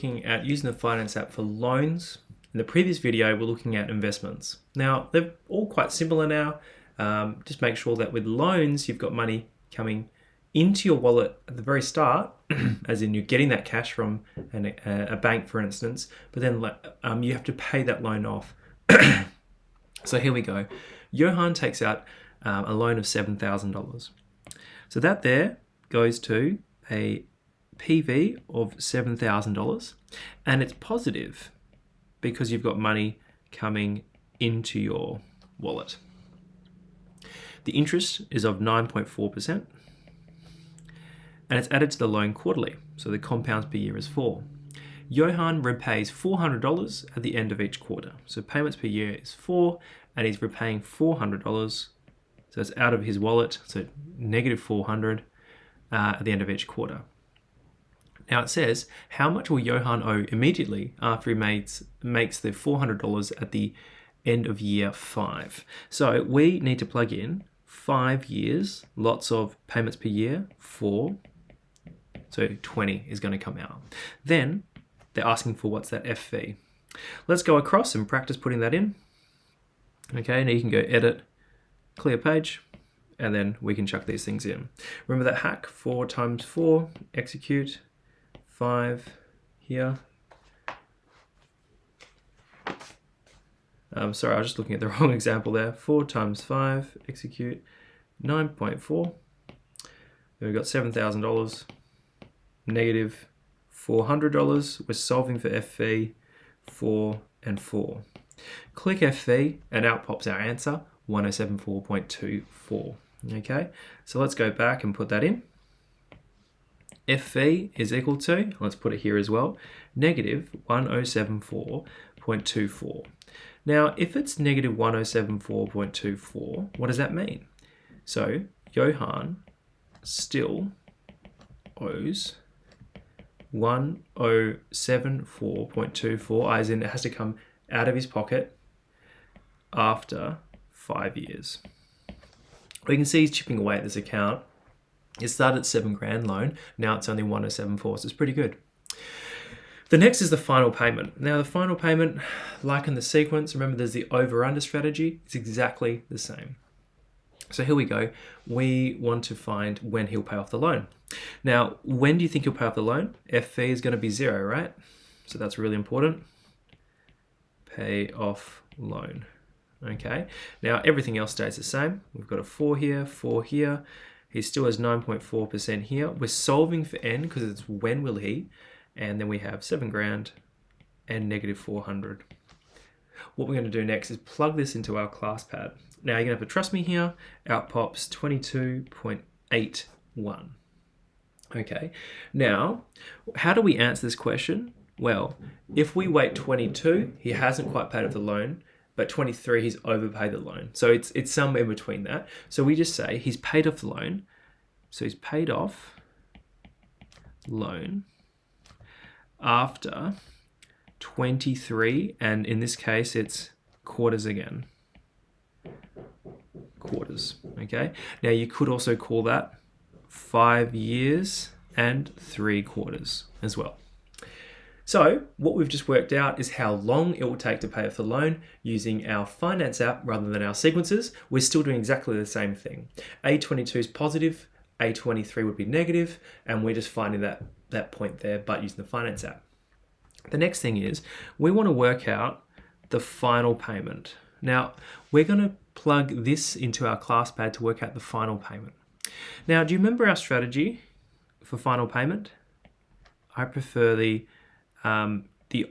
looking at using the finance app for loans. In the previous video, we're looking at investments. Now, they're all quite similar now. Just make sure that with loans, you've got money coming into your wallet at the very start, as in you're getting that cash from a bank, for instance, but then you have to pay that loan off. So here we go. Johan takes out a loan of $7,000. So that there goes to a PV of $7,000, and it's positive because you've got money coming into your wallet. The interest is of 9.4%, and it's added to the loan quarterly, so the compounds per year is 4. Johan repays $400 at the end of each quarter. So payments per year is 4, and he's repaying $400. So it's out of his wallet, so negative 400 at the end of each quarter. Now it says, how much will Johan owe immediately after he makes the $400 at the end of year 5? So we need to plug in 5 years, lots of payments per year, 4. So 20 is going to come out. Then they're asking for what's that FV. Let's go across and practice putting that in. Okay, now you can go edit, clear page, and then we can chuck these things in. Remember that hack, 4 times 4, execute, 5 here. Sorry, I was just looking at the wrong example there. 4 times 5, execute, 9.4. Then we've got $7,000, negative $400. We're solving for FV, 4 and 4. Click FV and out pops our answer, 1074.24. Okay, so let's go back and put that in. FV is equal to, let's put it here as well, negative 1074.24. Now, if it's negative 1074.24, what does that mean? So, Johan still owes 1074.24, as in it has to come out of his pocket after 5 years. We can see he's chipping away at this account. It started at $7,000 loan, now it's only 1074, so it's pretty good. The next is the final payment. Now the final payment, like in the sequence, remember there's the over-under strategy, it's exactly the same. So here we go. We want to find when he'll pay off the loan. Now, when do you think he'll pay off the loan? FV is going to be 0, right? So that's really important. Pay off loan. Okay. Now everything else stays the same. We've got a 4 here, 4 here. He still has 9.4% here. We're solving for N because it's when will he? And then we have $7,000 and negative 400. What we're going to do next is plug this into our class pad. Now you're going to have to trust me here. Out pops 22.81. Okay. Now, how do we answer this question? Well, if we wait 22, he hasn't quite paid off the loan, but 23, he's overpaid the loan. So it's somewhere in between that. So we just say he's paid off the loan. So he's paid off loan after 23, and in this case, it's quarters again. Quarters, okay? Now you could also call that 5 years and 3 quarters as well. So what we've just worked out is how long it will take to pay off the loan using our finance app rather than our sequences. We're still doing exactly the same thing. A22 is positive, A23 would be negative, and we're just finding that point there, but using the finance app. The next thing is we want to work out the final payment. Now we're going to plug this into our class pad to work out the final payment. Now, do you remember our strategy for final payment? I prefer the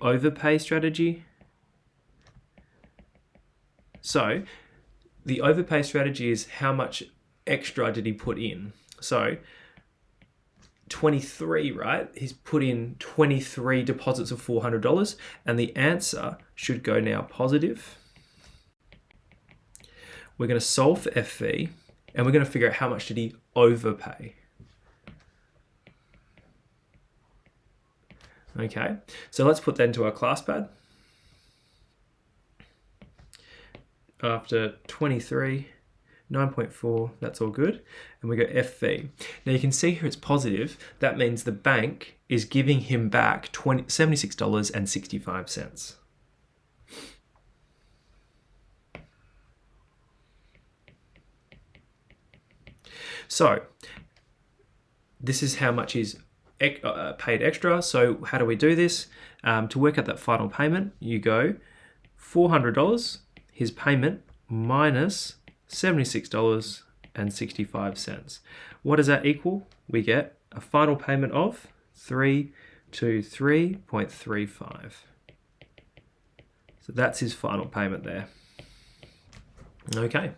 overpay strategy. So the overpay strategy is how much extra did he put in? So 23, right? He's put in 23 deposits of $400, and the answer should go now positive. We're going to solve for FV, and we're going to figure out how much did he overpay. Okay, so let's put that into our class pad. After 23, 9.4, that's all good. And we go FV. Now you can see here it's positive. That means the bank is giving him back $76.65. So this is how much he's paid extra. So how do we do this? To work out that final payment, you go $400, his payment, minus $76.65. What does that equal? We get a final payment of $323.35. So that's his final payment there. Okay.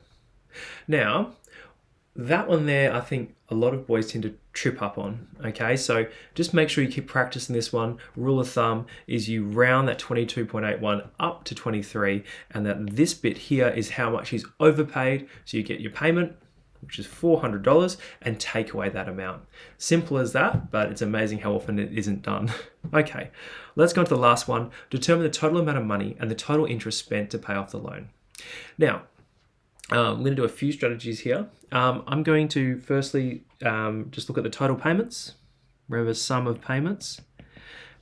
Now, that one there, I think a lot of boys tend to trip up on, okay? So just make sure you keep practicing this one. Rule of thumb is you round that 22.81 up to 23, and that this bit here is how much he's overpaid. So you get your payment, which is $400, and take away that amount. Simple as that, but it's amazing how often it isn't done. Okay, let's go on to the last one. Determine the total amount of money and the total interest spent to pay off the loan. Now, I'm going to do a few strategies here. I'm going to firstly just look at the total payments. Remember, sum of payments.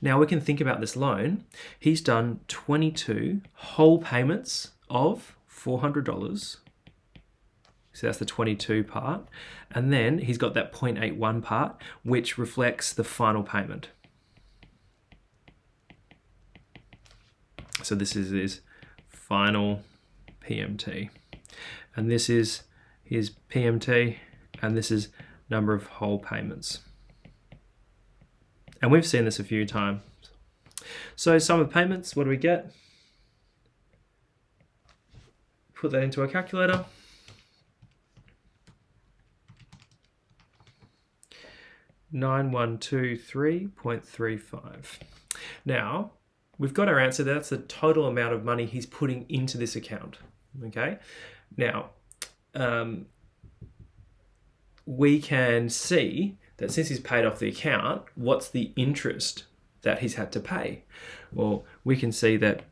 Now we can think about this loan. He's done 22 whole payments of $400. So that's the 22 part. And then he's got that 0.81 part, which reflects the final payment. So this is his final PMT. And this is his PMT, and this is number of whole payments. And we've seen this a few times. So sum of payments, what do we get? Put that into a calculator. $9,123.35. Now, we've got our answer. That's the total amount of money he's putting into this account. Okay. Now, we can see that since he's paid off the account, what's the interest that he's had to pay? Well, we can see that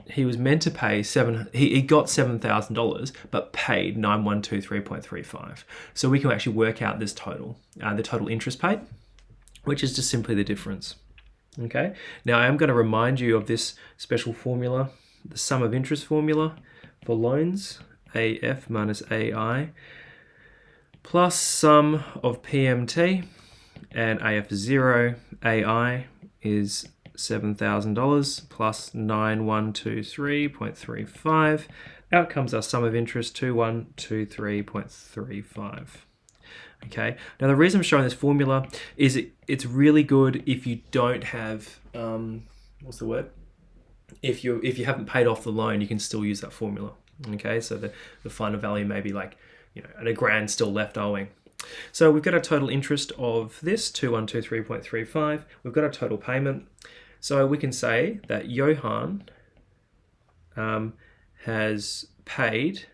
he was meant to pay he got $7,000, but paid $9,123.35. So we can actually work out this total, the total interest paid, which is just simply the difference. Okay. Now I am going to remind you of this special formula, the sum of interest formula for loans. AF minus AI plus sum of PMT, and AF is 0, AI is $7,000 plus 9,123.35. Out comes our sum of interest, 2,123.35. Okay, now the reason I'm showing this formula is it's really good if you don't have, what's the word? If you haven't paid off the loan, you can still use that formula. Okay, so the final value may be like, and $1,000 still left owing. So we've got a total interest of this, 2,123.35. We've got a total payment. So we can say that Johan has paid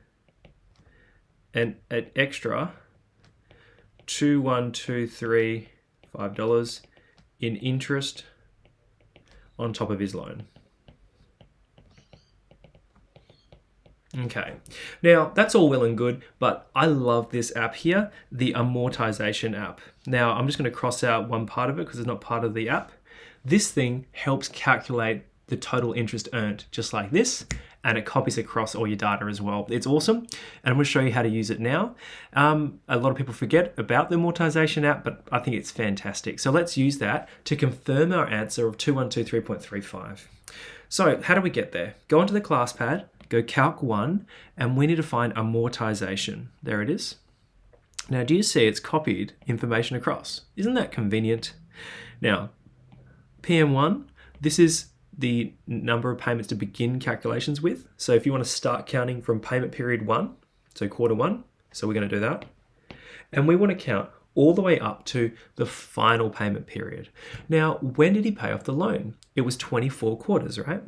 an extra $2,123.5 in interest on top of his loan. Okay, now that's all well and good, but I love this app here, the Amortization app. Now I'm just going to cross out one part of it because it's not part of the app. This thing helps calculate the total interest earned just like this, and it copies across all your data as well. It's awesome, and I'm going to show you how to use it now. A lot of people forget about the Amortization app, but I think it's fantastic. So let's use that to confirm our answer of 2,123.35. So how do we get there? Go onto the class pad, go Calc 1, and we need to find amortization. There it is. Now, do you see it's copied information across? Isn't that convenient? Now, PM1, this is the number of payments to begin calculations with. So if you want to start counting from payment period 1, so quarter 1, so we're going to do that. And we want to count all the way up to the final payment period. Now, when did he pay off the loan? It was 24 quarters, right?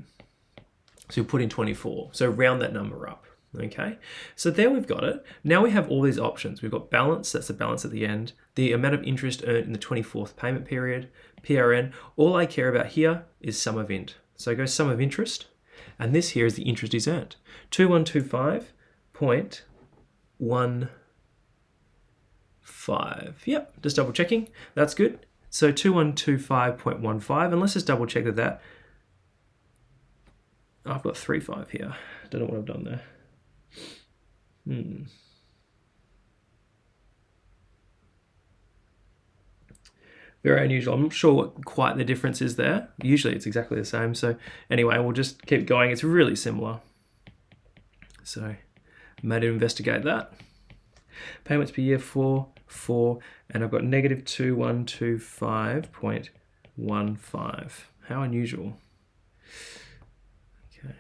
So we put in 24, so round that number up, okay? So there we've got it. Now we have all these options. We've got balance, that's the balance at the end, the amount of interest earned in the 24th payment period, PRN. All I care about here is sum of int. So I go sum of interest, and this here is the interest he's earned, 2,125.35. Yep, just double checking. That's good. So 2125.15, and let's just double check that. I've got 35 here. Don't know what I've done there. Very unusual. I'm not sure what quite the difference is there. Usually it's exactly the same. So anyway, we'll just keep going. It's really similar. So I made it investigate that. Payments per year 4, and I've got negative 2125.15. How unusual. Okay.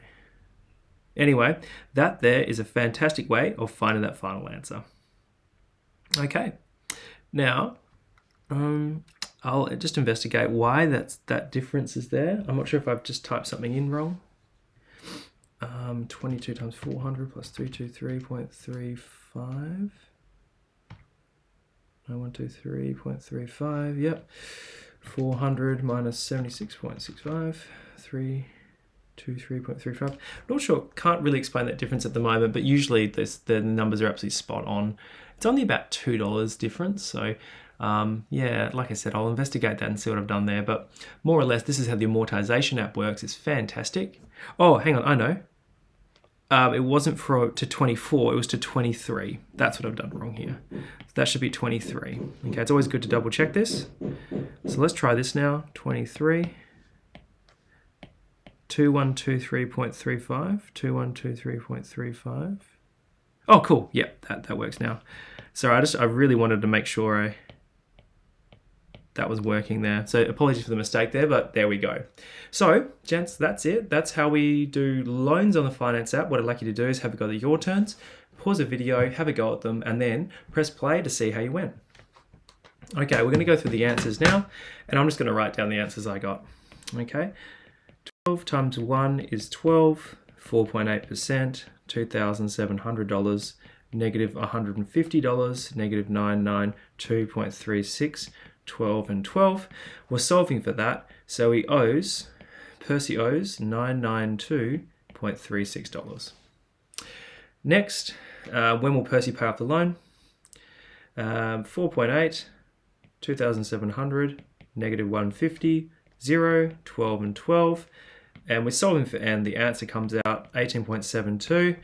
Anyway, that there is a fantastic way of finding that final answer. Okay. Now, I'll just investigate why that difference is there. I'm not sure if I've just typed something in wrong. 22 times 400 plus 323.35. 123.35, yep. 400 minus 76.65, 323.35. Not sure, can't really explain that difference at the moment, but usually the numbers are absolutely spot on. It's only about $2 difference, so yeah, like I said, I'll investigate that and see what I've done there, but more or less this is how the Amortization App works. It's fantastic. Oh, hang on, I know. It wasn't to 24, it was to 23. That's what I've done wrong here. So that should be 23. Okay, it's always good to double check this. So let's try this now. 23. 2123.35. 2123.35. Oh, cool. Yep, that works now. Sorry, I really wanted to make sure that was working there. So apologies for the mistake there, but there we go. So, gents, that's it. That's how we do loans on the finance app. What I'd like you to do is have a go at your turns, pause the video, have a go at them, and then press play to see how you went. Okay, we're going to go through the answers now, and I'm just going to write down the answers I got. Okay, 12 times 1 is 12, 4.8%, $2,700, negative $150, negative 992.36, 12 and 12. We're solving for that, so Percy owes $992.36. Next, when will Percy pay off the loan? 4.8, 2,700, negative 150, 0, 12 and 12. And we're solving for n. The answer comes out 18.72.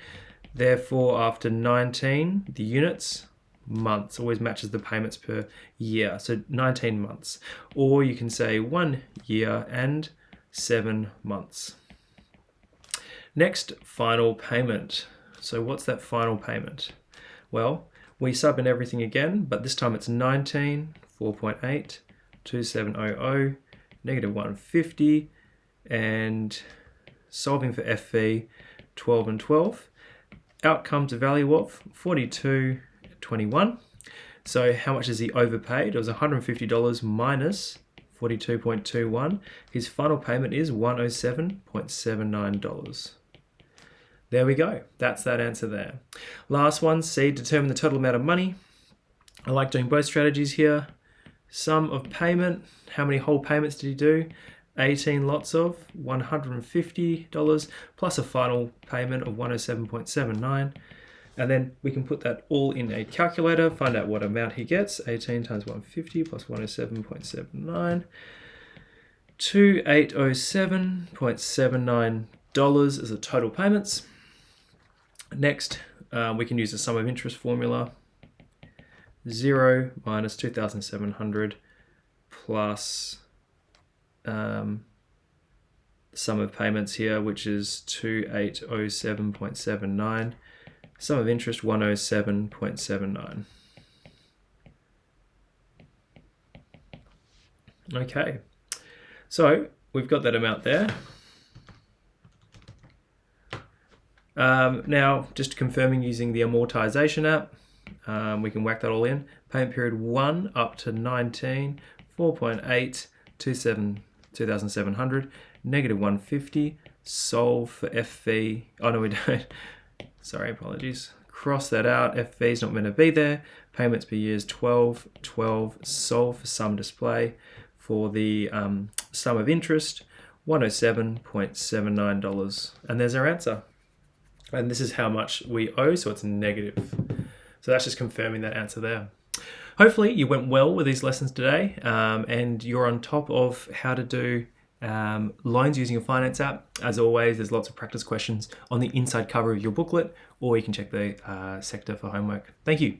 Therefore, after 19, the units, months, always matches the payments per year. So 19 months. Or you can say 1 year and 7 months. Next, final payment. So what's that final payment? Well, we sub in everything again, but this time it's 19, 4.8, 2700, negative 150, and solving for FV, 12 and 12. Out comes a value of 42.21. So how much is he overpaid? It was $150 minus 42.21. His final payment is $107.79. There we go. That's that answer there. Last one, C, determine the total amount of money. I like doing both strategies here. Sum of payment. How many whole payments did he do? 18 lots of $150 plus a final payment of 107.79. And then we can put that all in a calculator, find out what amount he gets. 18 times 150 plus 107.79. $2,807.79 is the total payments. Next, we can use the sum of interest formula. 0 minus 2,700 plus sum of payments here, which is 2,807.79. Sum of interest 107.79. Okay, so we've got that amount there. Now, just confirming using the Amortization app, we can whack that all in. Payment period 1 up to 19, 4.8, 2,700, negative 150, solve for FV. Oh no, we don't. Sorry, apologies. Cross that out. FV is not meant to be there. Payments per year is 12, 12, solve for sum display for the sum of interest, $107.79. And there's our answer. And this is how much we owe, so it's negative. So that's just confirming that answer there. Hopefully you went well with these lessons today, and you're on top of how to do loans using your finance app. As always, there's lots of practice questions on the inside cover of your booklet, or you can check the sector for homework. Thank you.